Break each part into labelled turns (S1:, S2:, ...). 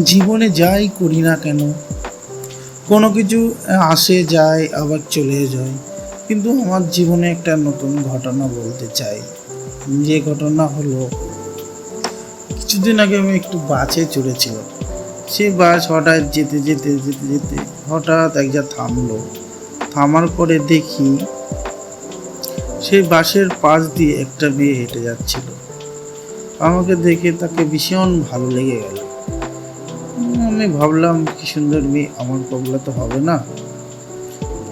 S1: জীবনে যাই করি না কেন, কোনো কিছু আসে যায় আবার চলে যায়, কিন্তু আমার জীবনে একটা নতুন ঘটনা বলতে চাই। যে ঘটনা হলো, কিছুদিন আগে আমি একটু বাসে চড়েছিলাম। সে বাস হঠাৎ যেতে যেতে যেতে যেতে হঠাৎ এক জায়গায় থামলো। থামার পরে দেখি সেই বাসের পাশ দিয়ে একটা মেয়ে হেঁটে যাচ্ছিল। আমাকে দেখে তাকে ভীষণ ভালো লেগে গেল। আমি ভাবলাম, কি সুন্দর মেয়ে, আমার কবলা তো হবে না।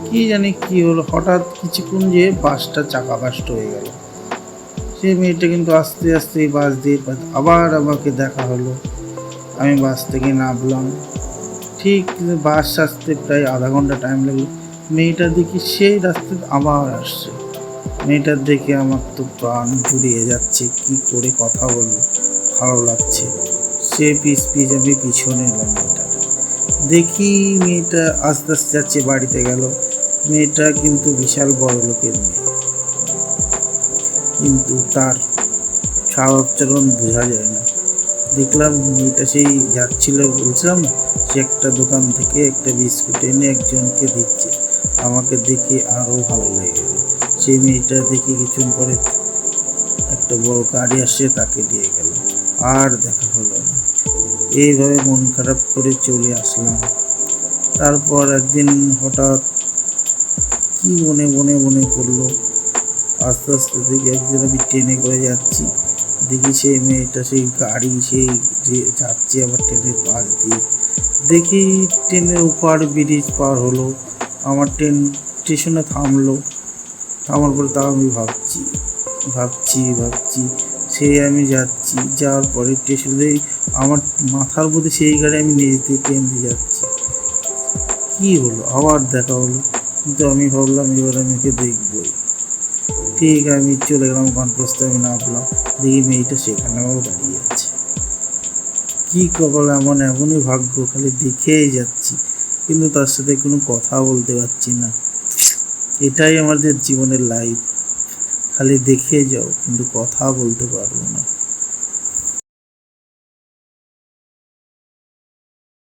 S1: কি জানি কি হলো, হঠাৎ কিছুক্ষণ যে বাসটা চাকা বাস্ট হয়ে গেল। সেই মেয়েটা কিন্তু আস্তে আস্তে বাস দিয়ে আবার আমাকে দেখা হলো। আমি বাস থেকে নামলাম, ঠিক বাস আসতে প্রায় আধা ঘন্টা টাইম লাগলো। মেয়েটা দেখি সেই রাস্তায় আবার আসছে। মেয়েটার দেখে আমার তো প্রাণ জুড়িয়ে যাচ্ছে, কি করে কথা বলবো, ভালো লাগছে। সে পিছ পিছ আমি পিছনে এলাম মেয়েটার। দেখি মেয়েটা আস্তে আস্তে যাচ্ছে, বাড়িতে গেল। মেয়েটা কিন্তু বিশাল বড় লোকের মেয়ে, কিন্তু তার স্বভাব চলন বোঝা যায় না। দেখলাম মেয়েটা সেই যাচ্ছিল, বলছিলাম না, সে একটা দোকান থেকে একটা বিস্কুট এনে একজনকে দিচ্ছে। আমাকে দেখে আরও ভালো লেগে গেল। সেই মেয়েটা দেখি কিছুক্ষণ পরে একটা বড় গাড়ি আসছে, তাকে দিয়ে গেল। আর দেখা হলো না। এইভাবে মন খারাপ করে চলে আসলাম। তারপর একদিন হঠাৎ কি মনে মনে মনে পড়লো, আস্তে আস্তে দেখি একদিন আমি ট্রেনে করে যাচ্ছি। দেখি সেই মেয়েটা সেই গাড়ি সেই যে যাচ্ছে আবার ট্রেনের পাশ দিয়ে। দেখি ট্রেনের ওপার ব্রিজ পার হলো, আমার ট্রেন স্টেশনে থামলো। থামার পরে তাও আমি ভাবছি ভাবছি ভাবছি সেই আমি যাচ্ছি, যাওয়ার পরে স্টেশনে আমার মাথার মধ্যে সেই গাড়ি আমি নিজ দিয়ে ট্রেন দিয়ে যাচ্ছি। কী হলো, আবার দেখা হলো। কিন্তু আমি ভাবলাম এবার আমি ওকে দেখবই। ঠিক আমি চলে গেলাম গন্তব্যস্থলে, আমি নামলাম, দেখি মেয়েটা সেখানেও দাঁড়িয়ে আছে। কি কপাল, এমনই ভাগ্য, খালি দেখেই যাচ্ছি কিন্তু তার সাথে কোনো কথা বলতে পারছি না। এটাই আমাদের জীবনের লাইফ, খালি দেখে যাও কিন্তু কথা বলতে পারবো না।